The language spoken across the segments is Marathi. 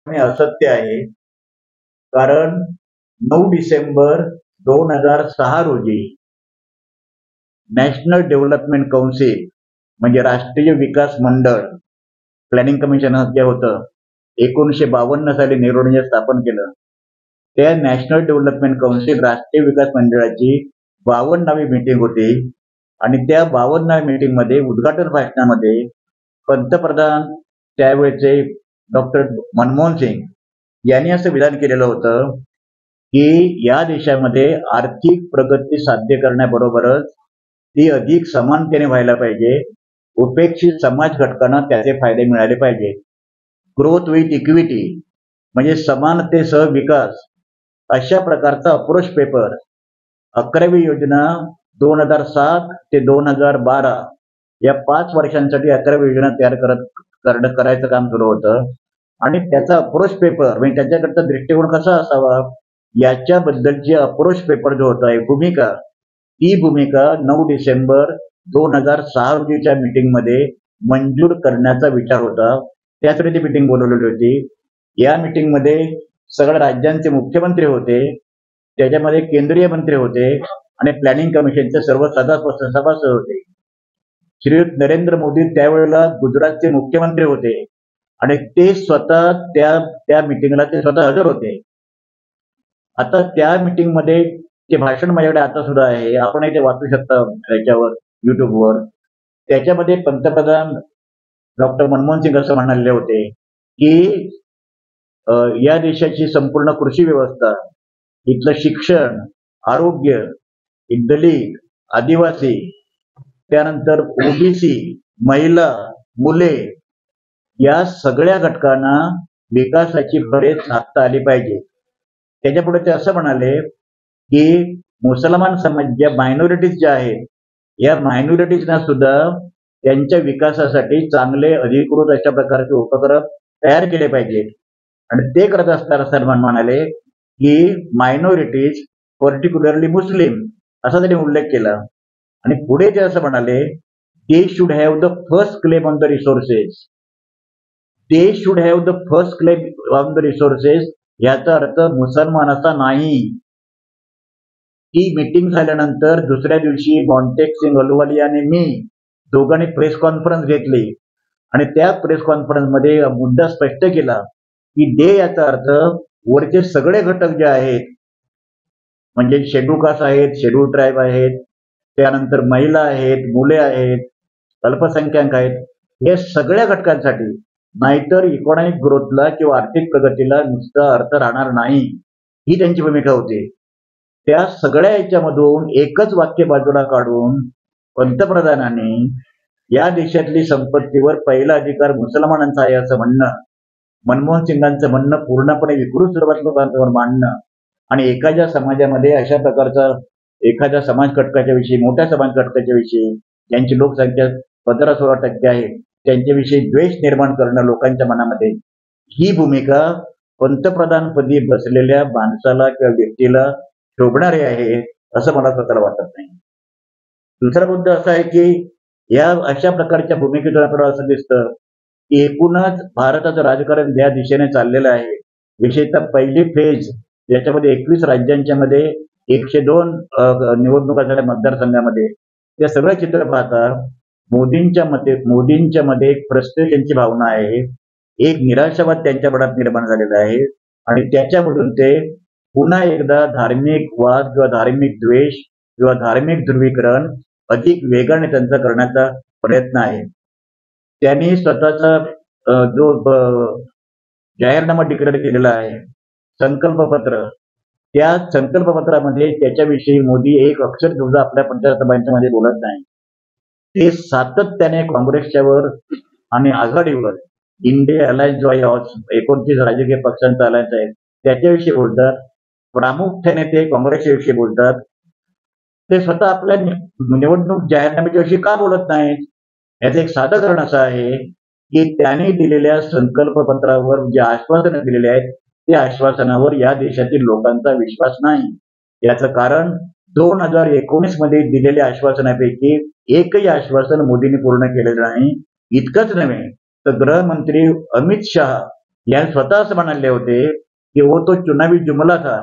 हे असत्य आहे. कारण 9 डिसेंबर 2006 रोजी नॅशनल डेव्हलपमेंट कौन्सिल म्हणजे राष्ट्रीय विकास मंडळ, प्लॅनिंग कमिशन जे होतं, 1952 साली नेहरूंनी स्थापन केलं. त्या नॅशनल डेव्हलपमेंट कौन्सिल राष्ट्रीय विकास मंडळाची 52वी मीटिंग होती आणि त्या 52व्या मीटिंगमध्ये उद्घाटन भाषणामध्ये पंतप्रधान त्यावेळेचे डॉक्टर मनमोहन सिंग यांनी असं विधान केलेलं होतं की या देशामध्ये आर्थिक प्रगती साध्य करण्याबरोबरच ती अधिक समानतेने व्हायला पाहिजे. उपेक्षित समाज घटकांना त्याचे फायदे मिळाले पाहिजे. ग्रोथ विथ इक्विटी म्हणजे समानतेसह विकास, अशा प्रकारचा अप्रोच पेपर 11वी योजना 2007 ते 2012 या 5 वर्षांसाठी 11वी योजना तयार करायचं काम सुरू होतं आणि त्याचा अप्रोच पेपर म्हणजे त्याच्याकडचा दृष्टिकोन कसा असावा याच्याबद्दलची अप्रोच पेपर जो होता एक भूमिका, ती भूमिका 9 डिसेंबर 2006 रोजीच्या मीटिंगमध्ये मंजूर करण्याचा विचार होता. त्यासाठी ती मीटिंग बोलवलेली होती. या मीटिंगमध्ये सगळ्या राज्यांचे मुख्यमंत्री होते, त्याच्यामध्ये केंद्रीय मंत्री होते आणि प्लॅनिंग कमिशनचे सर्व सभासद होते. श्रीयुत नरेंद्र मोदी त्यावेळेला गुजरातचे मुख्यमंत्री होते आणि ते स्वतः त्या मीटिंगला ते स्वतः हजर होते. आता त्या मीटिंगमध्ये ते भाषण माझ्याकडे आता सुद्धा आहे, आपणही ते वाचू शकता याच्यावर युट्यूबवर. त्याच्यामध्ये पंतप्रधान डॉक्टर मनमोहन सिंग असं म्हणाले होते की या देशाची संपूर्ण कृषी व्यवस्था, इथलं शिक्षण, आरोग्य, दलित, आदिवासी, त्यानंतर ओबीसी, महिला, मुले या सगळ्या घटकांना विकासाची फळे साधता आली पाहिजे. त्याच्यापुढे ते असं म्हणाले की मुसलमान समाज ज्या मायनॉरिटीज ज्या आहेत या मायनॉरिटीजना सुद्धा त्यांच्या विकासासाठी चांगले अधिकृत अशा प्रकारचे उपक्रम तयार केले पाहिजेत. आणि ते करत असताना सलमान म्हणाले की मायनॉरिटीज पर्टिक्युलरली मुस्लिम असा त्यांनी उल्लेख केला. आणि पुढे ते असं म्हणाले they should have the first claim on the resources. They should have the first claim on the resources याचा अर्थ मुसलमानाचा नाही. ती मीटिंग झाल्यानंतर दुसऱ्या दिवशी मॉन्टेक सिंग अहलुवालिया आणि मी दोघांनी प्रेस कॉन्फरन्स घेतली आणि त्या प्रेस कॉन्फरन्समध्ये मुद्दा स्पष्ट केला की दे याचा अर्थ वरचे सगळे घटक जे आहेत म्हणजे शेड्यूल कास्ट आहेत, शेड्यूल ट्राईब आहेत, त्यानंतर महिला आहेत, मुले आहेत, अल्पसंख्याक आहेत, हे सगळ्या घटकांसाठी, नाहीतर इकॉनॉमिक ग्रोथला किंवा आर्थिक प्रगतीला नुसता अर्थ राहणार नाही, ही त्यांची भूमिका होती. त्या सगळ्या याच्यामधून एकच वाक्य बाजूला काढून पंतप्रधानांनी या देशातली संपत्तीवर पहिला अधिकार मुसलमानांचा आहे असं म्हणणं, मनमोहन सिंगांचं म्हणणं पूर्णपणे विकृत स्वरूपात मांडणं आणि एखाद्या समाजामध्ये अशा प्रकारचा एखाद्या समाज घटकाच्या विषयी, मोठ्या समाज घटकाच्या विषयी ज्यांची लोकसंख्या 15-16% आहे त्यांच्याविषयी द्वेष निर्माण करणं लोकांच्या मनामध्ये, ही भूमिका पंतप्रधानपदी बसलेल्या माणसाला किंवा व्यक्तीला शोभणारे आहे असं मला स्वतःला वाटत नाही. दुसरा मुद्दा असा आहे की या अशा प्रकारच्या भूमिकेतून आपल्याला असं दिसतं की एकूणच भारताचं राजकारण या दिशेने चाललेलं आहे. विशेषतः पहिली फेज याच्यामध्ये 21 राज्यांच्या मध्ये 102 निवडणुका झाल्या मतदारसंघामध्ये. ते सगळं चित्र पाहता मोदींच्या मध्ये एक फ्रस्ट्रेशनची भावना आहे, एक निराशावाद त्यांच्या मनात निर्माण झालेला आहे आणि त्याच्यामधून ते पुन्हा एकदा धार्मिक वाद किंवा धार्मिक द्वेष किंवा धार्मिक ध्रुवीकरण अधिक वेगाने त्यांचा करण्याचा प्रयत्न आहे. त्यांनी स्वतःचा जो जाहीरनामा डिक्लेअर केलेला आहे, संकल्पपत्र, त्या संकल्पपत्रामध्ये त्याच्याविषयी मोदी एक अक्षर सुद्धा आपल्या पंचायत बोलत नाही. ते सातत्याने काँग्रेसच्यावर आणि आघाडीवर इंडिया अलायन्स जो आहे 29 राजकीय पक्षांचा अलायन्स आहे त्याच्याविषयी बोलतात. प्रामुख्याने ते काँग्रेसच्या विषयी बोलतात. ते स्वतः आपल्या निवडणूक जाहीरनाम्याच्या विषयी का बोलत नाहीत? याचं एक साधं कारण असं आहे की त्यांनी दिलेल्या संकल्पपत्रावर जे आश्वासनं दिलेले आहेत त्या आश्वासनावर या देशातील लोकांचा विश्वास नाही. याचं कारण 2019 मध्ये दिलेल्या आश्वासनापैकी एकही आश्वासन मोदींनी पूर्ण केलेलं नाही. इतकंच नव्हे तर गृहमंत्री अमित शहा याने स्वतः असं म्हणाले होते की वो तो चुनावी जुमला था,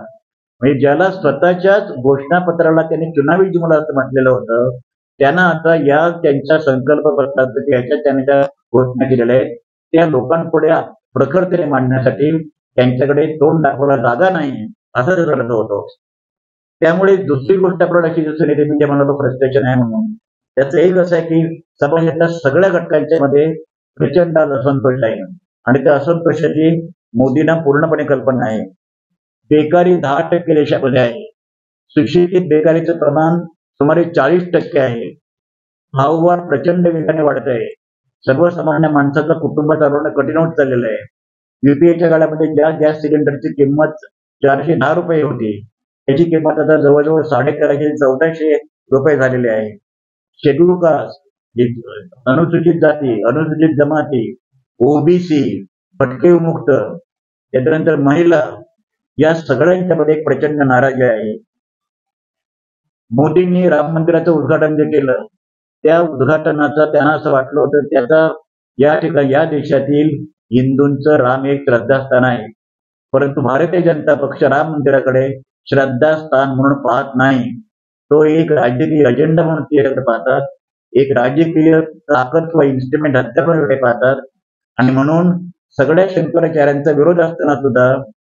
म्हणजे ज्याला स्वतःच्याच घोषणापत्राला त्यांनी चुनावी जुमला असं म्हटलेलं होतं, त्यांना आता या त्यांच्या संकल्प पत्रात ह्याच्यात त्यांनी त्या घोषणा केलेल्या आहेत त्या लोकांपुढे प्रखरतेने मांडण्यासाठी त्यांच्याकडे तोंड दाखवायला जागा नाही असं त्याचा अर्थ होतो. त्यामुळे दुसरी गोष्ट आपल्याला अशी दिसून येते म्हणजे म्हणालो फ्रस्ट्रेशन आहे म्हणून त्याचं एक असं आहे की समाजातल्या सगळ्या घटकांच्या मध्ये प्रचंड असंतोष आहे आणि त्या असंतोषाची मोदींना पूर्णपणे कल्पना आहे. बेकारी 10% देशामध्ये आहे. सुशिक्षित बेकारीचं प्रमाण सुमारे 40% आहे. भाववाढ प्रचंड वेगाने वाढत आहे. सर्वसामान्य माणसाचं कुटुंब चालवणं कठीण होत चाललेलं आहे. युपीएच्या काळामध्ये ज्या गॅस सिलेंडरची किंमत 410 रुपये होती त्याची किंमत आता जवळजवळ 1350-1400 रुपये झालेली आहे. शेड्यूल कास्ट, अनुसूचित जाती, अनुसूचित जमाती, ओबीसी, भटके विमुक्त, त्याच्यानंतर महिला या सगळ्यांच्या मध्ये एक प्रचंड नाराजी आहे. मोदींनी राम मंदिराचं उद्घाटन जे केलं त्या उद्घाटनाचा त्यांना असं वाटलं होतं त्याचा या ठिकाणी या देशातील हिंदूंचं राम एक श्रद्धास्थान आहे. परंतु भारतीय जनता पक्ष राम मंदिराकडे श्रद्धास्थान म्हणून पाहत नाही. तो एक राजकीय अजेंडा म्हणून त्याकडे पाहतात, एक राजकीय ताकद किंवा इन्स्ट्रुमेंट हत्यारकडे पाहतात आणि म्हणून सगळ्या शंकराचार्यांचा विरोध असताना सुद्धा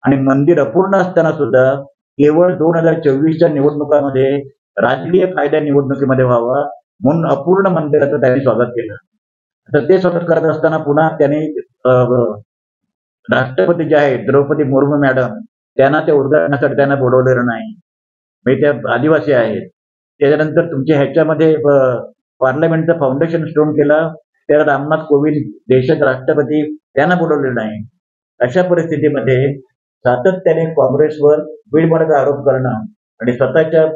आणि मंदिर अपूर्ण असताना सुद्धा केवळ 2024च्या निवडणुकामध्ये राजकीय फायदा निवडणुकीमध्ये व्हावा म्हणून अपूर्ण मंदिराचं त्यांनी स्वागत केलं. तर ते स्वागत करत असताना पुन्हा त्यांनी राष्ट्रपती जे आहेत द्रौपदी मुर्मू मॅडम त्यांना त्या उद्घाटनासाठी त्यांना बोलवलेलं नाही. म्हणजे त्या आदिवासी आहेत. त्याच्यानंतर तुमच्या ह्याच्यामध्ये पार्लमेंटचं फाउंडेशन स्टोन केला त्याला रामनाथ कोविंद देशाचे राष्ट्रपती त्यांना बोलवलेलं नाही. अशा परिस्थितीमध्ये सातत्याने काँग्रेसवर बिनबुडाचा आरोप करणं आणि स्वतःच्या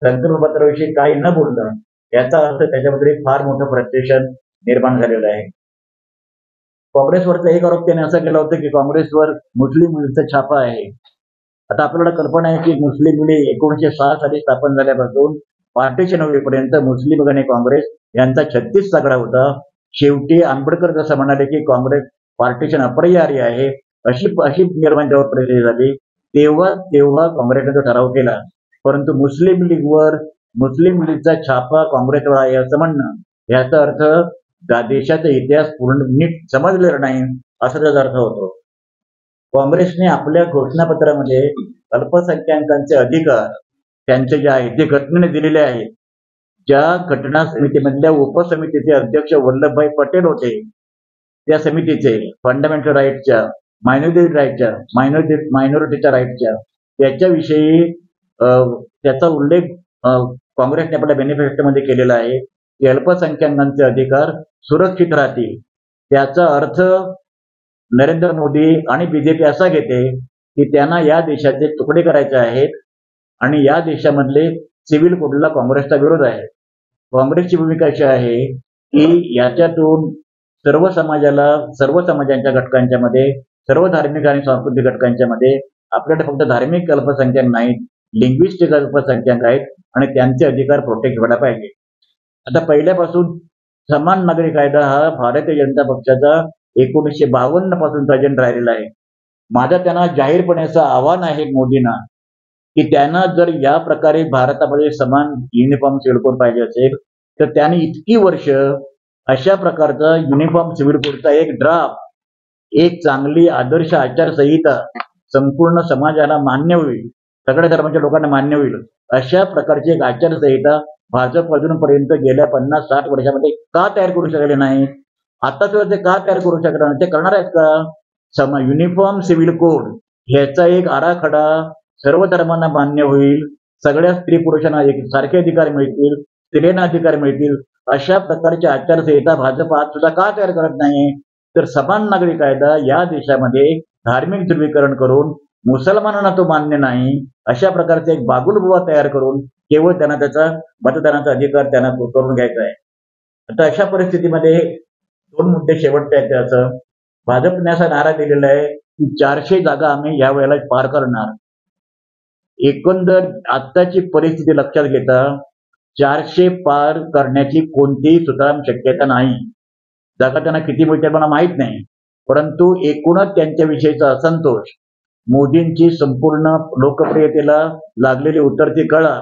संकल्पपत्राविषयी काही न बोलणं याचा अर्थ त्याच्यामध्ये फार मोठं फ्रस्ट्रेशन निर्माण झालेलं आहे. काँग्रेसवरचा एक आरोप त्याने असा केला होता की काँग्रेसवर मुस्लिम मुलींचा छापा आहे. आता आपल्याला कल्पना आहे की मुस्लिम लीग 1906 साली स्थापन झाल्यापासून पार्टीशन होईपर्यंत मुस्लिम लीग आणि काँग्रेस यांचा 36 तगडा होता. शेवटी आंबेडकर जसं म्हणाले की काँग्रेस पार्टीशन अपरिहार्य आहे अशी अशी निर्माण जेव्हा परिस्थिती झाली तेव्हा काँग्रेसने तो ठराव केला. परंतु मुस्लिम लीगवर मुस्लिम लीगचा छापा काँग्रेसवर आहे असं म्हणणं याचा अर्थ देशाचा इतिहास पूर्ण नीट समजलेला नाही असा त्याचा अर्थ होतो. काँग्रेसने आपल्या घोषणापत्रामध्ये अल्पसंख्याकांचे अधिकार त्यांचे जे आहेत ते घटनेने दिलेले आहेत. ज्या घटना समितीमधल्या उपसमितीचे अध्यक्ष वल्लभभाई पटेल होते त्या समितीचे फंडामेंटल राईटच्या मायनॉरिटीच्या राईटच्या त्याच्याविषयी त्याचा उल्लेख काँग्रेसने आपल्या मॅनिफेस्टोमध्ये केलेला आहे की अल्पसंख्याकांचे अधिकार सुरक्षित राहतील. त्याचा अर्थ नरेंद्र मोदी आणि बीजेपी असा घेते की त्यांना या देशाचे तुकडे करायचे आहेत आणि या देशामधले सिव्हिल कोडला काँग्रेसचा विरोध आहे. काँग्रेसची भूमिका अशी आहे की याच्यातून सर्व समाजांच्या घटकांच्या मध्ये सर्व धार्मिक आणि सांस्कृतिक घटकांच्या मध्ये आपल्याकडे फक्त धार्मिक अल्पसंख्याक नाहीत, लिंग्विस्टिक अल्पसंख्याक आहेत आणि त्यांचे अधिकार प्रोटेक्ट व्हायला पाहिजे. आता पहिल्यापासून समान नागरी कायदा हा भारतीय जनता पक्षाचा 1952 पासूनचा अजेंडा राहिलेला आहे. माझं त्यांना जाहीरपणे असं आव्हान आहे मोदींना की त्यांना जर या प्रकारे भारतामध्ये समान युनिफॉर्म सिव्हिल कोड पाहिजे असेल तर त्यांनी इतकी वर्ष अशा प्रकारचा युनिफॉर्म सिव्हिल कोडचा एक ड्राफ्ट, एक चांगली आदर्श आचारसंहिता संपूर्ण समाजाला मान्य होईल, सगळ्या धर्माच्या लोकांना मान्य होईल अशा प्रकारची एक आचारसंहिता भाजप अजूनपर्यंत गेल्या 50-60 वर्षामध्ये का तयार करू शकले नाही? आता सुद्धा ते का तयार करू शकणार नाही? ते करणार आहेत का? युनिफॉर्म सिव्हिल कोड ह्याचा एक आराखडा सर्व धर्मांना मान्य होईल, सगळ्या स्त्री पुरुषांना एक सारखे अधिकार मिळतील, स्त्रियांना अधिकार मिळतील अशा प्रकारची आचारसंहिता भाजप आज सुद्धा का तयार करत नाही? तर समान नागरी कायदा या देशामध्ये धार्मिक ध्रुवीकरण करून मुसलमानांना तो मान्य नाही अशा प्रकारचा एक बागुलबुवा तयार करून केवळ त्यांना त्याचा मतदानाचा अधिकार त्यांना करून घ्यायचा आहे. आता अशा परिस्थितीमध्ये 2 मुद्दे शेवटचे आहेत. त्याचं भाजपने असा नारा दिलेला आहे की 400 जागा आम्ही या वेळेला पार करणार. एकंदर आत्ताची परिस्थिती लक्षात घेता 400 पार करण्याची कोणतीही सुतराम शक्यता नाही. जागा त्यांना किती मिळतील मला माहित नाही, परंतु एकूणच त्यांच्याविषयीचा असंतोष, मोदींची संपूर्ण लोकप्रियतेला लागलेली उतरती कळा,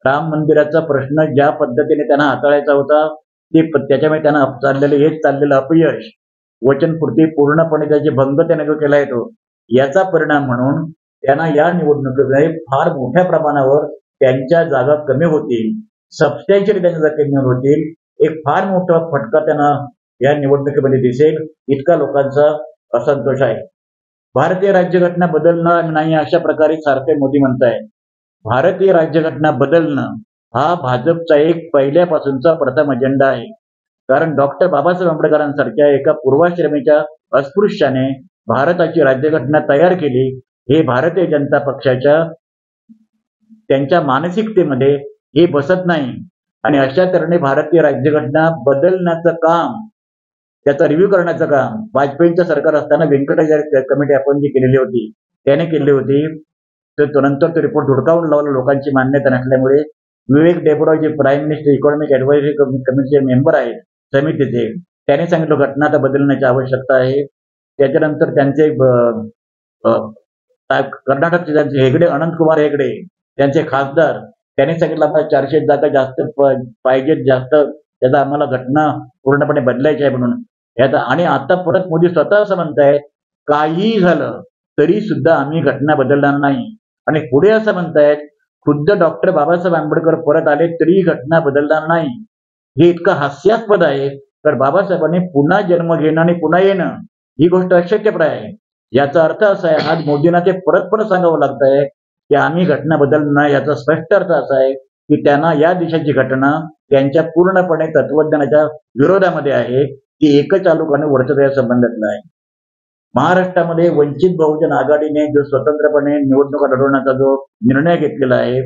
राम मंदिराचा प्रश्न ज्या पद्धतीने त्यांना हाताळायचा होता त्याच्यामुळे त्यांना चाललेलं अपयश, वचनपूर्ती पूर्णपणे त्याचे भंग त्याने जो केला येतो, याचा परिणाम म्हणून त्यांना या निवडणुकीमध्ये फार मोठ्या प्रमाणावर त्यांच्या जागा कमी होतील, सबस्टॅन्शियली त्यांच्या जागा कमी होतील. एक फार मोठा फटका त्यांना या निवडणुकीमध्ये दिसेल, इतका लोकांचा असंतोष आहे. भारतीय राज्यघटना बदलणार नाही अशा प्रकारे सारखे मोदी म्हणतायत. भारतीय राज्यघटना बदलणं हा भाजपचा एक पहिल्यापासूनचा प्रथम अजेंडा आहे. कारण डॉक्टर बाबासाहेब आंबेडकरांसारख्या एका पूर्वाश्रमीच्या अस्पृश्याने भारताची राज्यघटना तयार केली, हे भारतीय जनता पक्षाच्या त्यांच्या मानसिकतेमध्ये हे बसत नाही. आणि अशा तऱ्हेने भारतीय राज्यघटना बदलण्याचं काम, त्याचा रिव्ह्यू करण्याचं काम वाजपेयींचं सरकार असताना व्यंकटाचार्य कमिटी आपण जी केलेली होती त्याने केली होती. तर नंतर तो रिपोर्ट धुडकावून लावला लोकांची मान्यता नसल्यामुळे. विवेक डेबरॉय जे प्राईम मिनिस्टर इकॉनॉमिक ऍडव्हायझरी कमिटीचे मेंबर आहेत समितीचे, त्याने सांगितलं घटना आता बदलण्याची आवश्यकता आहे. त्याच्यानंतर त्यांचे कर्नाटकचे त्यांचे हेगडे, अनंतकुमार हेगडे त्यांचे खासदार, त्यांनी सांगितलं आपल्याला 400 जागा जास्त पाहिजेत, जास्त त्याचा आम्हाला घटना पूर्णपणे बदलायची आहे म्हणून. याचा आणि आता परत मोदी स्वतः असं म्हणतायत काही झालं तरी सुद्धा आम्ही घटना बदलणार नाही. आणि पुढे असं म्हणतायत खुद्द डॉक्टर बाबासाहेब आंबेडकर परत आले तरी घटना बदलणार नाही. हे इतकं हास्यास्पद आहे. तर बाबासाहेबांनी पुन्हा जन्म घेणं आणि पुन्हा येणं ही गोष्ट अशक्यप्राय आहे. याचा अर्थ असा आहे, आज मोदींना ते परत सांगावं लागतंय की आम्ही घटना बदलणार. याचा स्पष्ट अर्थ असा आहे की त्यांना या देशाची घटना त्यांच्या पूर्णपणे तत्वज्ञानाच्या विरोधामध्ये आहे, ती एकचालूक आणि वर्चस्व संबंधातला आहे. महाराष्ट्रामध्ये वंचित बहुजन आघाडीने जो स्वतंत्रपणे निवडणुका लढवण्याचा जो निर्णय घेतलेला आहे,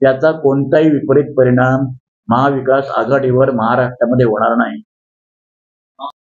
त्याचा कोणताही विपरीत परिणाम महाविकास आघाडीवर महाराष्ट्रामध्ये होणार नाही.